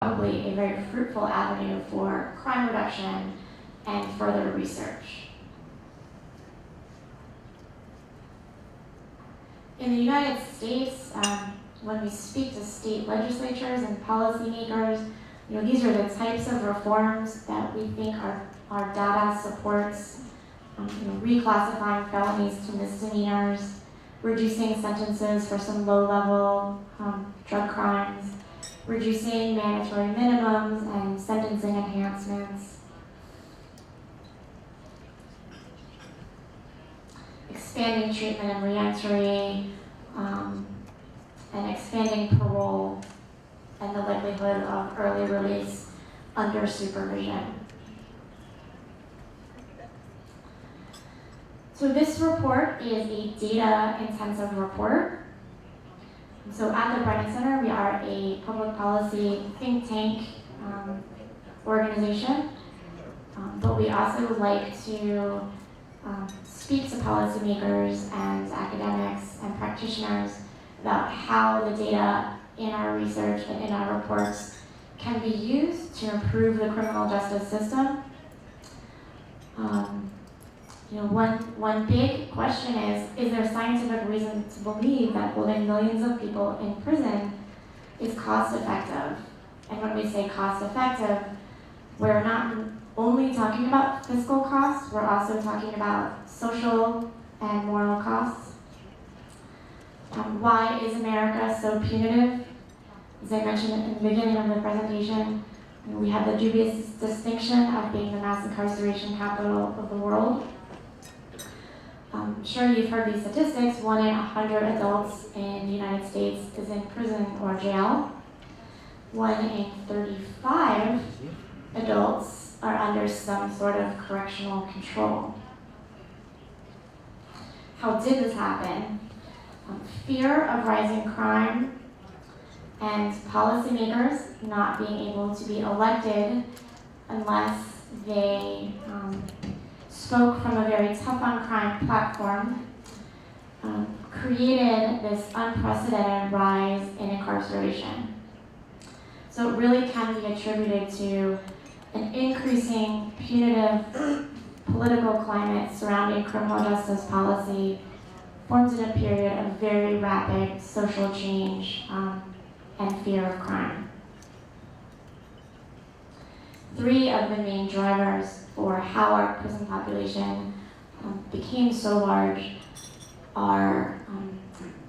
probably a very fruitful avenue for crime reduction and further research. In the United States, when we speak to state legislatures and policymakers, these are the types of reforms that we think our data supports. Reclassifying felonies to misdemeanors, reducing sentences for some low-level drug crimes, reducing mandatory minimums and sentencing enhancements, expanding treatment and reentry, and expanding parole and the likelihood of early release under supervision. So this report is a data-intensive report. So at the Brennan Center, we are a public policy think tank organization, but we also like to speak to policymakers and academics and practitioners about how the data in our research and in our reports can be used to improve the criminal justice system. One big question is there scientific reason to believe that holding millions of people in prison is cost effective? And when we say cost effective, we're not only talking about fiscal costs, we're also talking about social and moral costs. Why is America so punitive? As I mentioned in the beginning of the presentation, we have the dubious distinction of being the mass incarceration capital of the world. I'm sure you've heard these statistics. 1 in 100 adults in the United States is in prison or jail. 1 in 35 adults are under some sort of correctional control. How did this happen? Fear of rising crime and policymakers not being able to be elected unless they spoke from a very tough on crime platform, created this unprecedented rise in incarceration. So it really can be attributed to an increasing punitive political climate surrounding criminal justice policy formed in a period of very rapid social change and fear of crime. 3 of the main drivers for how our prison population became so large are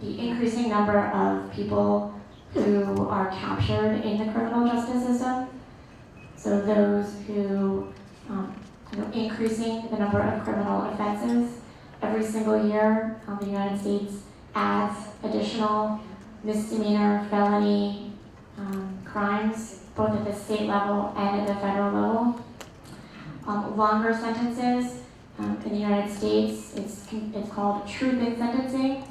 the increasing number of people who are captured in the criminal justice system. So those who, increasing the number of criminal offenses. Every single year, the United States adds additional misdemeanor, felony crimes, both at the state level and at the federal level. Longer sentences in the United States, it's called truth in sentencing.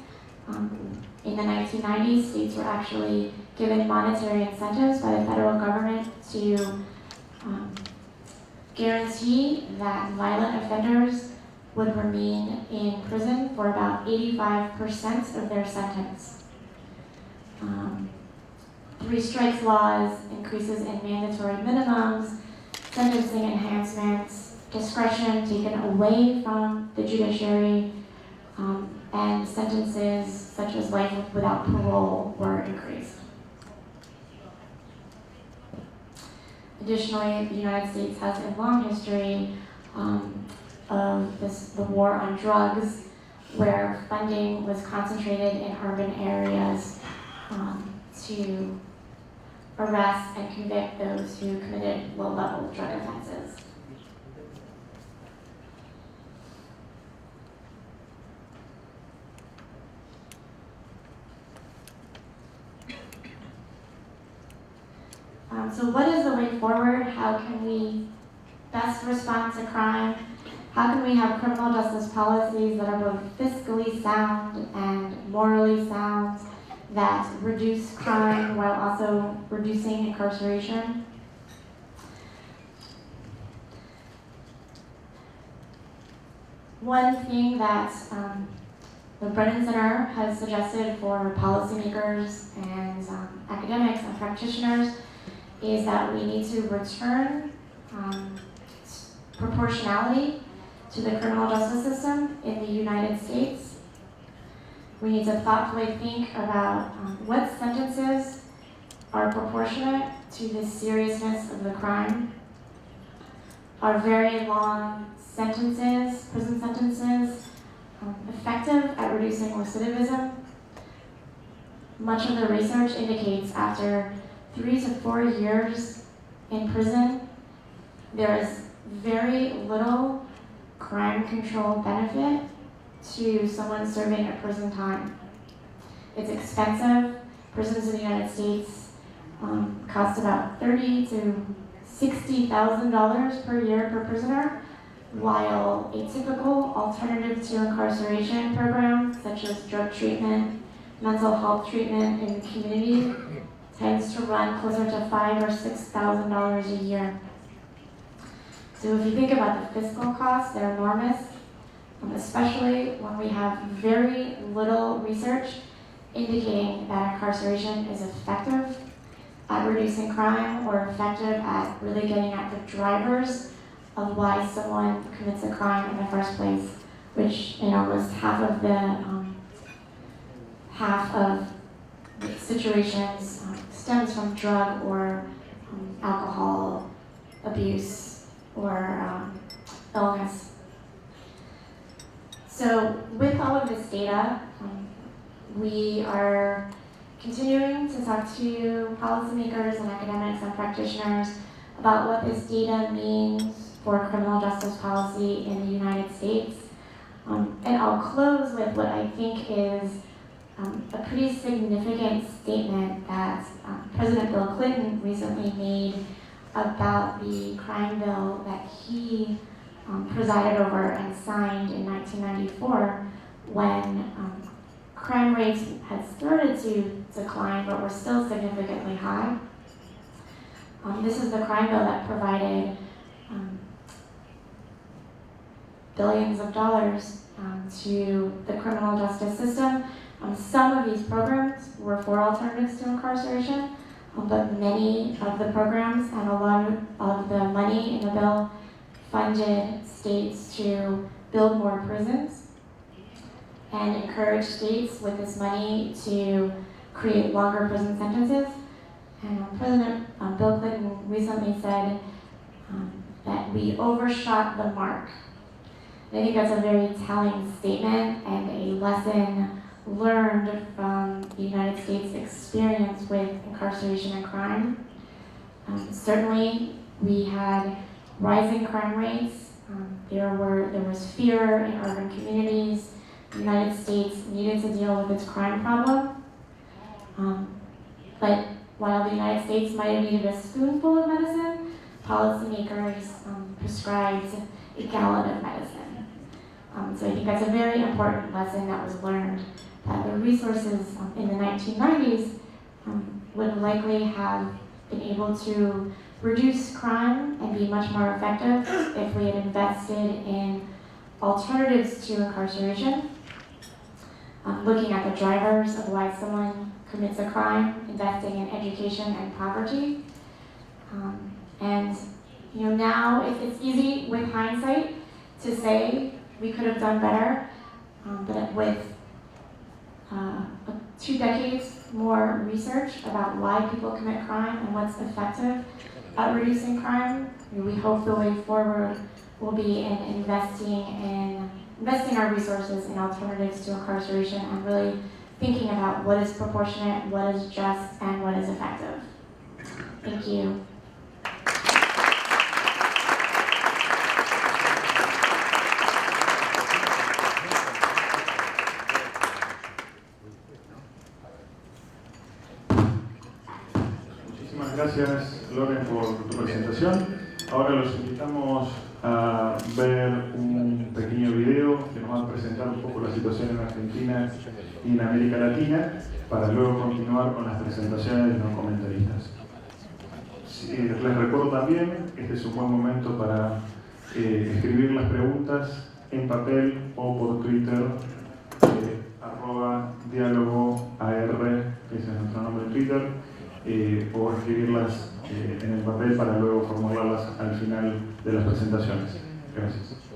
In the 1990s, states were actually given monetary incentives by the federal government to guarantee that violent offenders would remain in prison for about 85% of their sentence. 3 strikes laws, increases in mandatory minimums, sentencing enhancements, discretion taken away from the judiciary, and sentences such as life without parole were increased. Additionally, the United States has a long history of the war on drugs, where funding was concentrated in urban areas to arrest and convict those who committed low-level drug offenses. So what is the way forward? How can we best respond to crime? How can we have criminal justice policies that are both fiscally sound and morally sound, that reduce crime while also reducing incarceration? One thing that the Brennan Center has suggested for policymakers and academics and practitioners is that we need to return proportionality to the criminal justice system in the United States. We need to thoughtfully think about what sentences are proportionate to the seriousness of the crime. Are very long sentences, prison sentences, effective at reducing recidivism? Much of the research indicates after 3 to 4 years in prison, there is very little crime control benefit to someone serving a prison time. It's expensive. Prisons in the United States cost about $30,000 to $60,000 per year per prisoner, while a typical alternative to incarceration program, such as drug treatment, mental health treatment in the community, tends to run closer to $5,000 or $6,000 a year. So if you think about the fiscal costs, they're enormous, especially when we have very little research indicating that incarceration is effective at reducing crime or effective at really getting at the drivers of why someone commits a crime in the first place, which was half of the situations stems from drug or alcohol abuse or illness. So with all of this data, we are continuing to talk to policymakers and academics and practitioners about what this data means for criminal justice policy in the United States. And I'll close with what I think is a pretty significant statement that President Bill Clinton recently made about the crime bill that he presided over and signed in 1994 when crime rates had started to decline but were still significantly high. This is the crime bill that provided billions of dollars to the criminal justice system. Some of these programs were for alternatives to incarceration, but many of the programs and a lot of the money in the bill funded states to build more prisons and encourage states with this money to create longer prison sentences. And President Bill Clinton recently said that we overshot the mark. And I think that's a very telling statement and a lesson learned from the United States experience with incarceration and crime. Certainly, we had rising crime rates. There was fear in urban communities. The United States needed to deal with its crime problem. But while the United States might have needed a spoonful of medicine, policymakers prescribed a gallon of medicine. So I think that's a very important lesson that was learned, that the resources in the 1990s would likely have been able to reduce crime and be much more effective if we had invested in alternatives to incarceration, looking at the drivers of why someone commits a crime, investing in education and poverty. And now it's easy with hindsight to say we could have done better, but with 2 decades more research about why people commit crime and what's effective at reducing crime, we hope the way forward will be in investing our resources in alternatives to incarceration and really thinking about what is proportionate, what is just, and what is effective. Thank you. Muchísimas gracias, Lauren, por tu presentación. Ahora los invitamos a ver un pequeño video que nos va a presentar un poco la situación en Argentina y en América Latina, para luego continuar con las presentaciones de los comentaristas. Les recuerdo también que este es un buen momento para escribir las preguntas en papel o por Twitter, @Diálogo AR, que ese es nuestro nombre en Twitter, o escribirlas en el papel para luego formularlas al final de las presentaciones. Gracias.